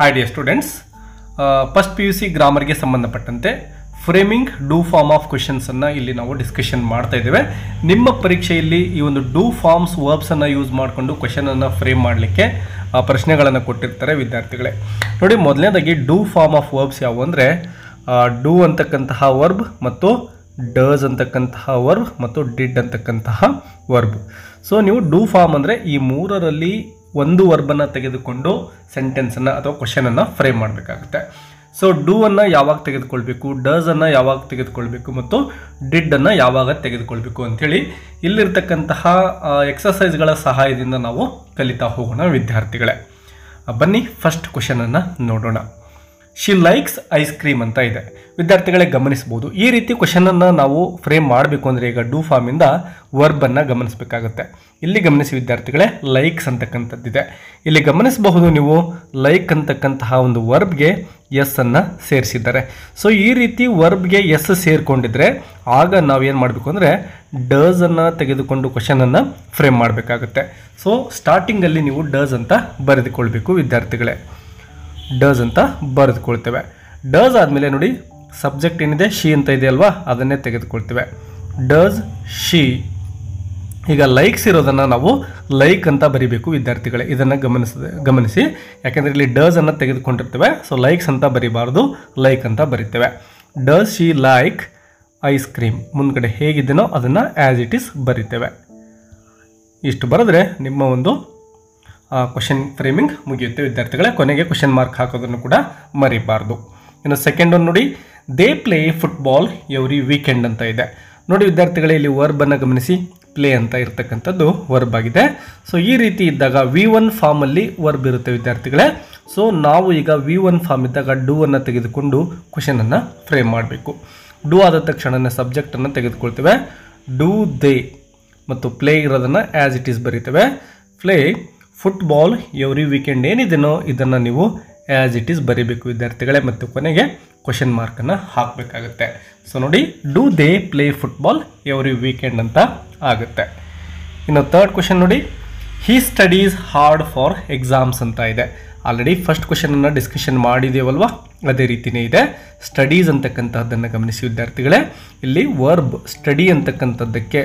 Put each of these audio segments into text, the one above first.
Hi dear students, first PUC ಗ್ರಾಮರ್ಗೆ ಸಂಬಂಧಪಟ್ಟಂತೆ framing do form of questions ಅನ್ನು ಇಲ್ಲಿ ನಾವು ಡಿಸ್ಕಷನ್ ಮಾಡ್ತಾ ಇದ್ದೇವೆ. ನಿಮ್ಮ ಪರೀಕ್ಷೆಯಲ್ಲಿ ಈ ಒಂದು ಡೂ ಫಾರ್ಮ್ಸ್ ವರ್ಬ್ಸ್ ಅನ್ನು ಯೂಸ್ ಮಾಡಿಕೊಂಡು ಕ್ವೆಶನ್ ಅನ್ನು ಫ್ರೇಮ್ ಮಾಡಲಿಕ್ಕೆ ಪ್ರಶ್ನೆಗಳನ್ನು ಕೊಟ್ಟಿರ್ತಾರೆ ವಿದ್ಯಾರ್ಥಿಗಳೇ. ನೋಡಿ, ಮೊದಲನೇದಾಗಿ ಡೂ ಫಾರ್ಮ್ ಆಫ್ ವರ್ಬ್ಸ್ ಯಾವುವು ಅಂದರೆ ಡೂ ಅಂತಕ್ಕಂತಹ ವರ್ಬ್ ಮತ್ತು ಡಸ್ ಅಂತಕ್ಕಂತಹ ವರ್ಬ್ ಮತ್ತು ಡಿಡ್ ಅಂತಕ್ಕಂತಹ ವರ್ಬ್. ಸೊ ನೀವು ಡೂ ಫಾರ್ಮ್ ಅಂದರೆ ಈ ಮೂರರಲ್ಲಿ ಒಂದು ವರ್ಬನ್ನು ತೆಗೆದುಕೊಂಡು ಸೆಂಟೆನ್ಸನ್ನು ಅಥವಾ ಕ್ವೆಶನನ್ನು ಫ್ರೇಮ್ ಮಾಡಬೇಕಾಗುತ್ತೆ. ಸೊ ಡೂ ಅನ್ನು ಯಾವಾಗ ತೆಗೆದುಕೊಳ್ಬೇಕು, ಡಸ್ ಅನ್ನು ಯಾವಾಗ ತೆಗೆದುಕೊಳ್ಬೇಕು ಮತ್ತು ಡಿಡ್ ಅನ್ನು ಯಾವಾಗ ತೆಗೆದುಕೊಳ್ಬೇಕು ಅಂಥೇಳಿ ಇಲ್ಲಿರ್ತಕ್ಕಂತಹ ಎಕ್ಸಸೈಸ್ಗಳ ಸಹಾಯದಿಂದ ನಾವು ಕಲಿತಾ ಹೋಗೋಣ ವಿದ್ಯಾರ್ಥಿಗಳೇ. ಬನ್ನಿ ಫಸ್ಟ್ ಕ್ವೆಶನನ್ನು ನೋಡೋಣ. ಶಿ ಲೈಕ್ಸ್ ಐಸ್ ಕ್ರೀಮ್ ಅಂತ ಇದೆ. ವಿದ್ಯಾರ್ಥಿಗಳೇ ಗಮನಿಸಬಹುದು, ಈ ರೀತಿ ಕ್ವೆಶನನ್ನು ನಾವು ಫ್ರೇಮ್ ಮಾಡಬೇಕು ಅಂದರೆ ಈಗ ಡೂ ಫಾರ್ಮಿಂದ ವರ್ಬನ್ನು ಗಮನಿಸಬೇಕಾಗುತ್ತೆ. ಇಲ್ಲಿ ಗಮನಿಸಿ ವಿದ್ಯಾರ್ಥಿಗಳೇ, ಲೈಕ್ಸ್ ಅಂತಕ್ಕಂಥದ್ದಿದೆ. ಇಲ್ಲಿ ಗಮನಿಸಬಹುದು ನೀವು, ಲೈಕ್ ಅಂತಕ್ಕಂತಹ ಒಂದು ವರ್ಬ್ಗೆ ಎಸ್ ಅನ್ನು ಸೇರಿಸಿದ್ದಾರೆ. ಸೊ ಈ ರೀತಿ ವರ್ಬ್ಗೆ ಎಸ್ ಸೇರಿಕೊಂಡಿದ್ರೆ ಆಗ ನಾವೇನು ಮಾಡಬೇಕು ಅಂದರೆ ಡಸ್ ಅನ್ನು ತೆಗೆದುಕೊಂಡು ಕ್ವೆಶನನ್ನು ಫ್ರೇಮ್ ಮಾಡಬೇಕಾಗುತ್ತೆ. ಸೊ ಸ್ಟಾರ್ಟಿಂಗಲ್ಲಿ ನೀವು ಡಸ್ ಅಂತ ಬರೆದುಕೊಳ್ಬೇಕು ವಿದ್ಯಾರ್ಥಿಗಳೇ. ಡಸ್ ಅಂತ ಬರೆದುಕೊಳ್ತೇವೆ. ಡಸ್ ಆದಮೇಲೆ ನೋಡಿ, ಸಬ್ಜೆಕ್ಟ್ ಏನಿದೆ ಶಿ ಅಂತ ಇದೆ ಅಲ್ವಾ, ಅದನ್ನೇ ತೆಗೆದುಕೊಳ್ತೇವೆ. Does she. ಈಗ ಲೈಕ್ಸ್ ಇರೋದನ್ನು ನಾವು ಲೈಕ್ ಅಂತ ಬರಿಬೇಕು ವಿದ್ಯಾರ್ಥಿಗಳೇ. ಇದನ್ನು ಗಮನಿಸಿ, ಯಾಕೆಂದರೆ ಇಲ್ಲಿ ಡಸ್ ಅನ್ನು ತೆಗೆದುಕೊಂಡಿರ್ತೇವೆ. ಸೊ ಲೈಕ್ಸ್ ಅಂತ ಬರಿಬಾರ್ದು, ಲೈಕ್ ಅಂತ ಬರಿತೇವೆ. Does she like ice cream. ಮುಂದ್ಗಡೆ ಹೇಗಿದೆಯೋ ಅದನ್ನು ಆ್ಯಸ್ ಇಟ್ ಈಸ್ ಬರಿತೇವೆ. ಇಷ್ಟು ಬರೆದ್ರೆ ನಿಮ್ಮ ಒಂದು ಕ್ವೆಶನ್ ಫ್ರೇಮಿಂಗ್ ಮುಗಿಯುತ್ತೆ ವಿದ್ಯಾರ್ಥಿಗಳೇ. ಕೊನೆಗೆ ಕ್ವೆಶನ್ ಮಾರ್ಕ್ ಹಾಕೋದನ್ನು ಕೂಡ ಮರಿಬಾರ್ದು. ಇನ್ನು ಸೆಕೆಂಡ್ ಒಂದು ನೋಡಿ, they play football every weekend ಅಂತ ಇದೆ. ನೋಡಿ ವಿದ್ಯಾರ್ಥಿಗಳೇ, ಇಲ್ಲಿ ವರ್ಬನ್ನು ಗಮನಿಸಿ, ಪ್ಲೇ ಅಂತ ಇರ್ತಕ್ಕಂಥದ್ದು ವರ್ಬ್ ಆಗಿದೆ. ಸೊ ಈ ರೀತಿ ಇದ್ದಾಗ V1 ಫಾರ್ಮಲ್ಲಿ ವರ್ಬ್ ಇರುತ್ತೆ ವಿದ್ಯಾರ್ಥಿಗಳೇ. ಸೊ ನಾವು ಈಗ V1 ಫಾರ್ಮ್ ಇದ್ದಾಗ ಡೂ ಅನ್ನು ತೆಗೆದುಕೊಂಡು ಕ್ವೆಶನನ್ನು ಫ್ರೇಮ್ ಮಾಡಬೇಕು. ಡೂ ಆದ ತಕ್ಷಣ ಸಬ್ಜೆಕ್ಟನ್ನು ತೆಗೆದುಕೊಳ್ತೇವೆ. ಡೂ ದೇ ಮತ್ತು ಪ್ಲೇ ಇರೋದನ್ನು ಆ್ಯಸ್ ಇಟ್ ಈಸ್ ಬರೀತೇವೆ. ಪ್ಲೇ ಫುಟ್ಬಾಲ್ ಎವ್ರಿ ವೀಕೆಂಡ್ ಏನಿದೆನೋ ಇದನ್ನು ನೀವು ಆ್ಯಸ್ ಇಟ್ ಈಸ್ ಬರೀಬೇಕು ವಿದ್ಯಾರ್ಥಿಗಳೇ. ಮತ್ತು ಕೊನೆಗೆ ಕ್ವೆಶನ್ ಮಾರ್ಕನ್ನು ಹಾಕಬೇಕಾಗುತ್ತೆ. ಸೊ ನೋಡಿ, do they play football every weekend ಅಂತ ಆಗುತ್ತೆ. ಇನ್ನು ಥರ್ಡ್ ಕ್ವೆಶನ್ ನೋಡಿ, ಹಿ ಸ್ಟಡೀಸ್ ಹಾರ್ಡ್ ಫಾರ್ ಎಕ್ಸಾಮ್ಸ್ ಅಂತ ಇದೆ. ಆಲ್ರೆಡಿ ಫಸ್ಟ್ ಕ್ವೆಶನನ್ನು ಡಿಸ್ಕಷನ್ ಮಾಡಿದ್ದೇವಲ್ವಾ, ಅದೇ ರೀತಿಯೇ ಇದೆ. ಸ್ಟಡೀಸ್ ಅಂತಕ್ಕಂಥದ್ದನ್ನು ಗಮನಿಸಿ ವಿದ್ಯಾರ್ಥಿಗಳೇ. ಇಲ್ಲಿ ವರ್ಬ್ ಸ್ಟಡಿ ಅಂತಕ್ಕಂಥದ್ದಕ್ಕೆ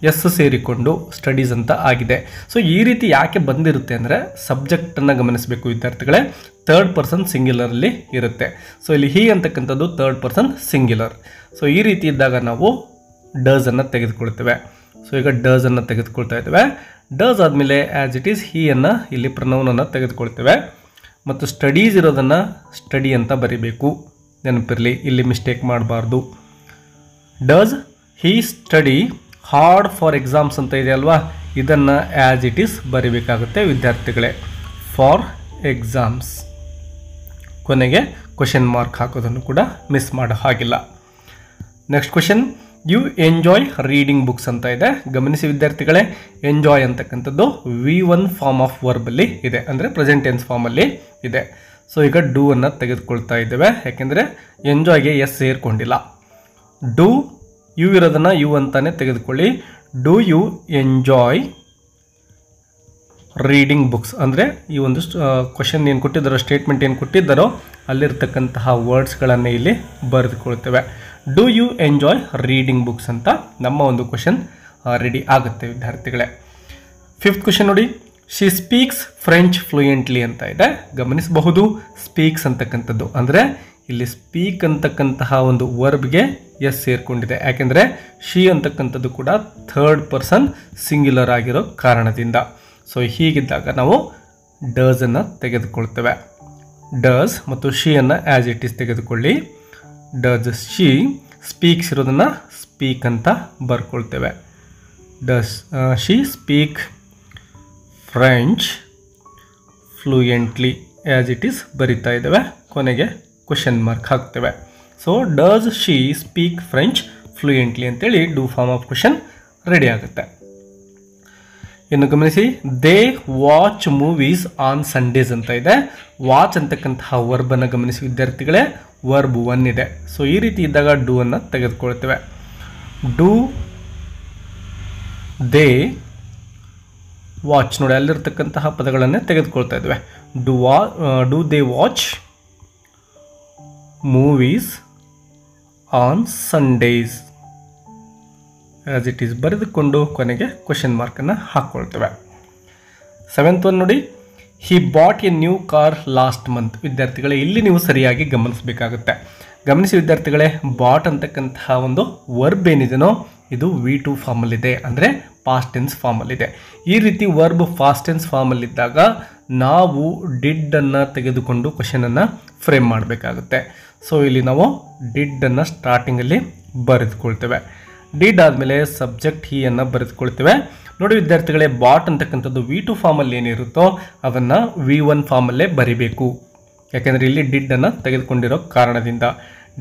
ಎಸ್ ಸೇರಿಕೊಂಡು ಸ್ಟಡೀಸ್ ಅಂತ ಆಗಿದೆ. ಸೊ ಈ ರೀತಿ ಯಾಕೆ ಬಂದಿರುತ್ತೆ ಅಂದರೆ ಸಬ್ಜೆಕ್ಟನ್ನು ಗಮನಿಸಬೇಕು ವಿದ್ಯಾರ್ಥಿಗಳೇ. ಥರ್ಡ್ ಪರ್ಸನ್ ಸಿಂಗ್ಯುಲರಲ್ಲಿ ಇರುತ್ತೆ. ಸೊ ಇಲ್ಲಿ ಹಿ ಅಂತಕ್ಕಂಥದ್ದು ಥರ್ಡ್ ಪರ್ಸನ್ ಸಿಂಗ್ಯುಲರ್. ಸೊ ಈ ರೀತಿ ಇದ್ದಾಗ ನಾವು ಡಸ್ ಅನ್ನು ತೆಗೆದುಕೊಳ್ತೇವೆ. ಸೊ ಈಗ ಡಸ್ ಅನ್ನು ತೆಗೆದುಕೊಳ್ತಾ ಇದ್ದೇವೆ. ಡಸ್ ಆದಮೇಲೆ ಆ್ಯಸ್ ಇಟ್ ಈಸ್ ಹಿ ಅನ್ನು ಇಲ್ಲಿ ಪ್ರನೌನನ್ನು ತೆಗೆದುಕೊಳ್ತೇವೆ. ಮತ್ತು ಸ್ಟಡೀಸ್ ಇರೋದನ್ನು ಸ್ಟಡಿ ಅಂತ ಬರಿಬೇಕು, ನೆನಪಿರಲಿ, ಇಲ್ಲಿ ಮಿಸ್ಟೇಕ್ ಮಾಡಬಾರ್ದು. Does he study hard for exams ಅಂತ ಇದೆ ಅಲ್ವಾ, ಇದನ್ನು ಆ್ಯಸ್ ಇಟ್ ಈಸ್ ಬರಿಬೇಕಾಗುತ್ತೆ ವಿದ್ಯಾರ್ಥಿಗಳೇ. For exams. ಕೊನೆಗೆ ಕ್ವೆಶನ್ ಮಾರ್ಕ್ ಹಾಕೋದನ್ನು ಕೂಡ ಮಿಸ್ ಮಾಡೋ ಹಾಗಿಲ್ಲ. Next question, you enjoy reading books ಅಂತ ಇದೆ. ಗಮನಿಸಿ ವಿದ್ಯಾರ್ಥಿಗಳೇ, ಎಂಜಾಯ್ ಅಂತಕ್ಕಂಥದ್ದು V1 ಫಾರ್ಮ್ ಆಫ್ ವರ್ಬಲ್ಲಿ ಇದೆ, ಅಂದರೆ ಪ್ರೆಸೆಂಟ್ ಟೆನ್ಸ್ ಫಾರ್ಮಲ್ಲಿ ಇದೆ. ಸೊ ಈಗ ಡೂ ಅನ್ನು ತೆಗೆದುಕೊಳ್ತಾ ಇದ್ದೇವೆ, ಯಾಕೆಂದರೆ ಎಂಜಾಯ್ಗೆ ಎಸ್ ಸೇರಿಕೊಂಡಿಲ್ಲ. ಡೂ ಯು ಇರೋದನ್ನು ಯು ಅಂತಾನೆ ತೆಗೆದುಕೊಳ್ಳಿ. Do you enjoy reading books ಅಂದರೆ ಈ ಒಂದು ಕ್ವೆಶನ್ ಏನು ಕೊಟ್ಟಿದ್ದಾರೋ, ಸ್ಟೇಟ್ಮೆಂಟ್ ಏನು ಕೊಟ್ಟಿದ್ದಾರೋ ಅಲ್ಲಿರ್ತಕ್ಕಂತಹ ವರ್ಡ್ಸ್ಗಳನ್ನು ಇಲ್ಲಿ ಬರೆದುಕೊಳ್ತೇವೆ. Do you enjoy reading books ಅಂತ ನಮ್ಮ ಒಂದು ಕ್ವೆಶನ್ ರೆಡಿ ಆಗುತ್ತೆ ವಿದ್ಯಾರ್ಥಿಗಳೇ. ಫಿಫ್ತ್ ಕ್ವೆಶನ್ ನೋಡಿ, ಶಿ ಸ್ಪೀಕ್ಸ್ ಫ್ರೆಂಚ್ ಫ್ಲೂಯೆಂಟ್ಲಿ ಅಂತ ಇದೆ. ಗಮನಿಸಬಹುದು, ಸ್ಪೀಕ್ಸ್ ಅಂತಕ್ಕಂಥದ್ದು ಅಂದರೆ ಇಲ್ಲಿ ಸ್ಪೀಕ್ ಅಂತಕ್ಕಂತಹ ಒಂದು ವರ್ಬ್ಗೆ ಎಸ್ ಸೇರಿಕೊಂಡಿದೆ, ಯಾಕೆಂದರೆ ಶಿ ಅಂತಕ್ಕಂಥದ್ದು ಕೂಡ ಥರ್ಡ್ ಪರ್ಸನ್ ಸಿಂಗ್ಯುಲರ್ ಆಗಿರೋ ಕಾರಣದಿಂದ. ಸೊ ಹೀಗಿದ್ದಾಗ ನಾವು ಡಸ್ ಅನ್ನು ತೆಗೆದುಕೊಳ್ತೇವೆ. ಡಸ್ ಮತ್ತು ಶಿಯನ್ನು ಆ್ಯಸ್ ಇಟ್ ಈಸ್ ತೆಗೆದುಕೊಳ್ಳಿ. Does she. ಸ್ಪೀಕ್ಸ್ ಇರೋದನ್ನು ಸ್ಪೀಕ್ ಅಂತ ಬರ್ಕೊಳ್ತೇವೆ. Does she speak French fluently as it is ಬರಿತಾ ಇದ್ದೇವೆ. ಕೊನೆಗೆ ಕ್ವೆಶನ್ ಮಾರ್ಕ್ ಹಾಕ್ತೇವೆ. So does she speak French fluently ಅಂತೇಳಿ do form of question ready ಆಗುತ್ತೆ. ಇನ್ನು ಗಮನಿಸಿ, they watch movies on Sundays ಅಂತ ಇದೆ. ವಾಚ್ ಅಂತಕ್ಕಂತಹ ವರ್ಬನ್ನು ಗಮನಿಸಿ ವಿದ್ಯಾರ್ಥಿಗಳೇ, ವರ್ಬ್ 1 ಇದೆ. ಸೊ ಈ ರೀತಿ ಇದ್ದಾಗ ಡೂ ಅನ್ನು ತೆಗೆದುಕೊಳ್ತೇವೆ. ಡೂ ದೇ ವಾಚ್ ನೋಡಿ, ಅಲ್ಲಿರ್ತಕ್ಕಂತಹ ಪದಗಳನ್ನೇ ತೆಗೆದುಕೊಳ್ತಾ ಇದ್ವಿ. Do they watch movies on Sundays as it is ಬರೆದುಕೊಂಡು ಕೊನೆಗೆ ಕ್ವೆಶನ್ ಮಾರ್ಕನ್ನು ಹಾಕ್ಕೊಳ್ತೇವೆ. 7th ಒನ್ ನೋಡಿ, he bought a new car last month. ವಿದ್ಯಾರ್ಥಿಗಳೇ, ಇಲ್ಲಿ ನೀವು ಸರಿಯಾಗಿ ಗಮನಿಸಬೇಕಾಗುತ್ತೆ. ಗಮನಿಸಿ ವಿದ್ಯಾರ್ಥಿಗಳೇ, ಬಾಟ್ ಅಂತಕ್ಕಂತಹ ಒಂದು ವರ್ಬ್ ಏನಿದೆನೋ ಇದು V2 ಫಾರ್ಮಲ್ಲಿದೆ, ಅಂದರೆ ಪಾಸ್ಟ್ ಟೆನ್ಸ್ ಫಾರ್ಮಲ್ಲಿದೆ. ಈ ರೀತಿ ವರ್ಬ್ ಪಾಸ್ಟ್ ಟೆನ್ಸ್ ಫಾರ್ಮಲ್ಲಿದ್ದಾಗ ನಾವು ಡಿಡ್ಡನ್ನು ತೆಗೆದುಕೊಂಡು ಕ್ವೆಶನನ್ನು ಫ್ರೇಮ್ ಮಾಡಬೇಕಾಗುತ್ತೆ. ಸೊ ಇಲ್ಲಿ ನಾವು ಡಿಡ್ಡನ್ನು ಸ್ಟಾರ್ಟಿಂಗಲ್ಲಿ ಬರೆದುಕೊಳ್ತೇವೆ. ಡಿಡ್ ಆದಮೇಲೆ ಸಬ್ಜೆಕ್ಟ್ ಹೀಯನ್ನು ಬರೆದುಕೊಳ್ತೇವೆ. ನೋಡಿ ವಿದ್ಯಾರ್ಥಿಗಳೇ, ಬಾಟ್ ಅಂತಕ್ಕಂಥದ್ದು V2 ಫಾರ್ಮಲ್ಲಿ ಏನಿರುತ್ತೋ ಅದನ್ನು V1 ಫಾರ್ಮಲ್ಲೇ ಬರಿಬೇಕು. ಯಾಕೆಂದರೆ ಇಲ್ಲಿ ಡಿಡ್ಡನ್ನು ತೆಗೆದುಕೊಂಡಿರೋ ಕಾರಣದಿಂದ.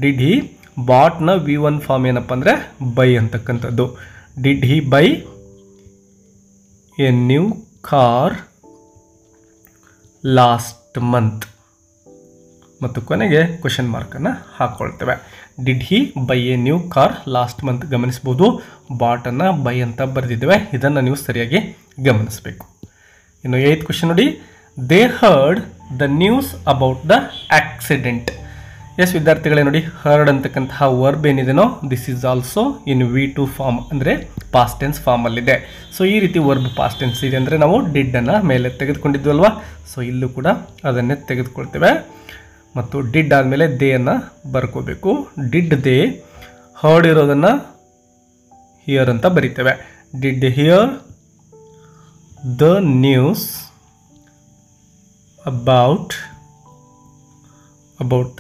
ಡಿಡ್ ಹಿ ಬಾಟ್ನ V1 ಫಾರ್ಮ್ ಏನಪ್ಪ ಅಂದರೆ ಬೈ ಅಂತಕ್ಕಂಥದ್ದು. Did he buy a new car last month ಮತ್ತು ಕೊನೆಗೆ ಕ್ವೆಶನ್ ಮಾರ್ಕನ್ನು ಹಾಕ್ಕೊಳ್ತೇವೆ. Did he buy a new car last month. ಗಮನಿಸ್ಬೋದು, ಬಾಟನ್ನು ಬೈ ಅಂತ ಬರೆದಿದ್ದೇವೆ. ಇದನ್ನು ನೀವು ಸರಿಯಾಗಿ ಗಮನಿಸಬೇಕು. ಇನ್ನು 8th ಕ್ವೆಶನ್ ನೋಡಿ, they heard the news about the accident. Yes ವಿದ್ಯಾರ್ಥಿಗಳೇ, ನೋಡಿ ಹರ್ಡ್ ಅಂತಕ್ಕಂತಹ ವರ್ಬ್ ಏನಿದೆನೋ this is also in V2 form, ಅಂದರೆ ಪಾಸ್ಟ್ ಟೆನ್ಸ್ ಫಾರ್ಮಲ್ಲಿದೆ. ಸೊ ಈ ರೀತಿ ವರ್ಬ್ ಪಾಸ್ಟ್ ಟೆನ್ಸ್ ಇದೆ ಅಂದರೆ ನಾವು ಡಿಡ್ಡನ್ನು ಮೇಲೆ ತೆಗೆದುಕೊಂಡಿದ್ವಲ್ವಾ, ಸೊ ಇಲ್ಲೂ ಕೂಡ ಅದನ್ನೇ ತೆಗೆದುಕೊಳ್ತೇವೆ. ಮತ್ತು ಡಿಡ್ ಆದಮೇಲೆ ದೇಯನ್ನು ಬರ್ಕೋಬೇಕು. ಡಿಡ್ ದೇ, ಹರ್ಡ್ ಇರೋದನ್ನು ಹಿಯರ್ ಅಂತ ಬರಿತೇವೆ. Did hear the news about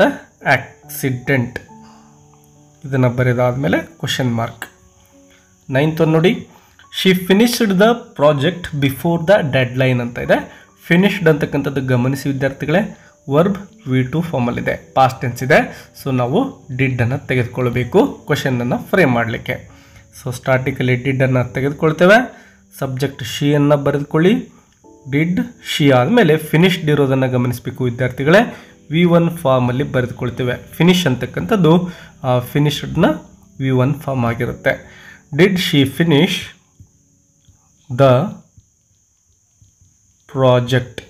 the accident. ಇದನ್ನು ಬರೆದಾದ್ಮೇಲೆ ಕ್ವೆಶನ್ ಮಾರ್ಕ್. 9th ಒನ್ ನೋಡಿ, she finished the project before the deadline ಅಂತ ಇದೆ. ಫಿನಿಶ್ಡ್ ಅಂತಕ್ಕಂಥದ್ದು ಗಮನಿಸಿ ವಿದ್ಯಾರ್ಥಿಗಳೇ, ವರ್ಬ್ V2 ಫಾರ್ಮಲ್ಲಿದೆ, ಪಾಸ್ಟ್ ಟೆನ್ಸ್ ಇದೆ. ಸೊ ನಾವು ಡಿಡ್ಡನ್ನು ತೆಗೆದುಕೊಳ್ಬೇಕು ಕ್ವೆಶನನ್ನು ಫ್ರೇಮ್ ಮಾಡಲಿಕ್ಕೆ. ಸೊ ಸ್ಟಾರ್ಟಿಂಗಲ್ಲಿ ಡಿಡ್ಡನ್ನು ತೆಗೆದುಕೊಳ್ತೇವೆ. ಸಬ್ಜೆಕ್ಟ್ ಶಿಯನ್ನು ಬರೆದುಕೊಳ್ಳಿ. ಡಿಡ್ ಶಿ ಆದಮೇಲೆ ಫಿನಿಶ್ಡ್ ಇರೋದನ್ನು ಗಮನಿಸಬೇಕು ವಿದ್ಯಾರ್ಥಿಗಳೇ. V1 ಫಾರ್ಮಲ್ಲಿ ಬರೆದುಕೊಳ್ತೇವೆ. ಫಿನಿಶ್ ಅಂತಕ್ಕಂಥದ್ದು ಫಿನಿಶ್ಡ್ನ V1 ಫಾರ್ಮ್ ಆಗಿರುತ್ತೆ. Did she finish the project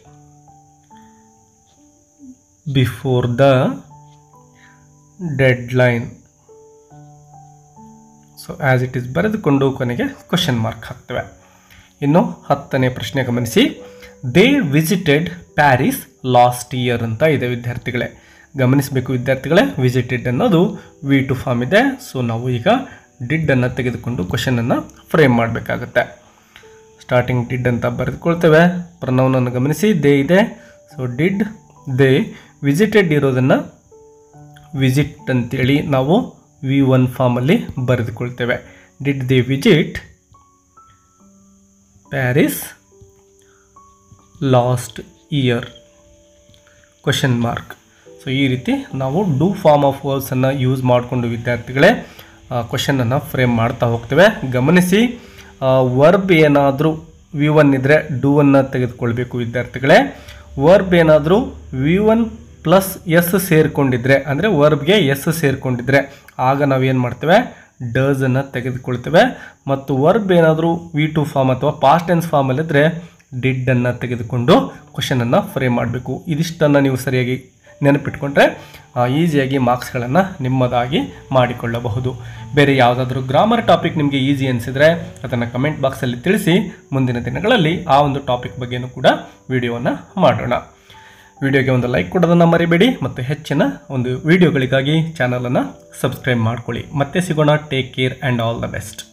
before the deadline. So as it is ಬರೆದುಕೊಂಡು ಕೊನೆಗೆ ಕ್ವೆಶನ್ ಮಾರ್ಕ್ ಹಾಕ್ತೇವೆ. ಇನ್ನು 10ನೇ ಪ್ರಶ್ನೆ ಗಮನಿಸಿ, they visited Paris last year ಅಂತ ಇದೆ ವಿದ್ಯಾರ್ಥಿಗಳೇ. ಗಮನಿಸಬೇಕು ವಿದ್ಯಾರ್ಥಿಗಳೇ, ವಿಸಿಟೆಡ್ ಅನ್ನೋದು V2 ಫಾರ್ಮ್ ಇದೆ. ಸೊ ನಾವು ಈಗ ಡಿಡ್ಡನ್ನು ತೆಗೆದುಕೊಂಡು ಕ್ವೆಶನನ್ನು ಫ್ರೇಮ್ ಮಾಡಬೇಕಾಗುತ್ತೆ. ಸ್ಟಾರ್ಟಿಂಗ್ ಡಿಡ್ ಅಂತ ಬರೆದುಕೊಳ್ತೇವೆ. ಪ್ರನೌನನ್ನು ಗಮನಿಸಿ, ದೇ ಇದೆ. ಸೊ ಡಿಡ್ ದೇ ವಿಸಿಟೆಡ್ ಇರೋದನ್ನು ವಿಸಿಟ್ ಅಂತೇಳಿ ನಾವು V1 ಫಾರ್ಮಲ್ಲಿ ಬರೆದುಕೊಳ್ತೇವೆ. Did they visit Paris last year question mark. So ಈ ರೀತಿ ನಾವು ಡೂ ಫಾರ್ಮ್ ಆಫ್ ವರ್ಬ್ಸನ್ನು ಯೂಸ್ ಮಾಡಿಕೊಂಡು ವಿದ್ಯಾರ್ಥಿಗಳೇ ಕ್ವೆಶನನ್ನು ಫ್ರೇಮ್ ಮಾಡ್ತಾ ಹೋಗ್ತೇವೆ. ಗಮನಿಸಿ, ವರ್ಬ್ ಏನಾದರೂ V1 ಇದ್ದರೆ ಡೂವನ್ನು ತೆಗೆದುಕೊಳ್ಬೇಕು ವಿದ್ಯಾರ್ಥಿಗಳೇ. ವರ್ಬ್ ಏನಾದರೂ V1 ಪ್ಲಸ್ ಎಸ್ ಸೇರಿಕೊಂಡಿದ್ರೆ, ಅಂದರೆ ವರ್ಬ್ಗೆ ಎಸ್ ಸೇರಿಕೊಂಡಿದ್ರೆ ಆಗ ನಾವೇನು ಮಾಡ್ತೇವೆ, ಡಸನ್ನು ತೆಗೆದುಕೊಳ್ತೇವೆ. ಮತ್ತು ವರ್ಬ್ ಏನಾದರೂ V2 ಫಾರ್ಮ್ ಅಥವಾ ಪಾಸ್ಟ್ ಟೆನ್ಸ್ ಫಾರ್ಮಲ್ಲಿದ್ದರೆ ಡಿಡ್ಡನ್ನು ತೆಗೆದುಕೊಂಡು ಕ್ವೆಶನನ್ನು ಫ್ರೇಮ್ ಮಾಡಬೇಕು. ಇದಿಷ್ಟನ್ನು ನೀವು ಸರಿಯಾಗಿ ನೆನಪಿಟ್ಕೊಂಡ್ರೆ ಈಸಿಯಾಗಿ ಮಾರ್ಕ್ಸ್ಗಳನ್ನು ನಿಮ್ಮದಾಗಿ ಮಾಡಿಕೊಳ್ಳಬಹುದು. ಬೇರೆ ಯಾವುದಾದ್ರೂ ಗ್ರಾಮರ್ ಟಾಪಿಕ್ ನಿಮಗೆ ಈಸಿ ಅನಿಸಿದರೆ ಅದನ್ನು ಕಮೆಂಟ್ ಬಾಕ್ಸಲ್ಲಿ ತಿಳಿಸಿ. ಮುಂದಿನ ದಿನಗಳಲ್ಲಿ ಆ ಒಂದು ಟಾಪಿಕ್ ಬಗ್ಗೆಯೂ ಕೂಡ ವಿಡಿಯೋವನ್ನು ಮಾಡೋಣ. ವಿಡಿಯೋಗೆ ಒಂದು ಲೈಕ್ ಕೊಡೋದನ್ನು ಮರಿಬೇಡಿ ಮತ್ತು ಹೆಚ್ಚಿನ ಒಂದು ವಿಡಿಯೋಗಳಿಗಾಗಿ ಚಾನಲನ್ನು ಸಬ್ಸ್ಕ್ರೈಬ್ ಮಾಡ್ಕೊಳ್ಳಿ. ಮತ್ತೆ ಸಿಗೋಣ. Take care and all the best.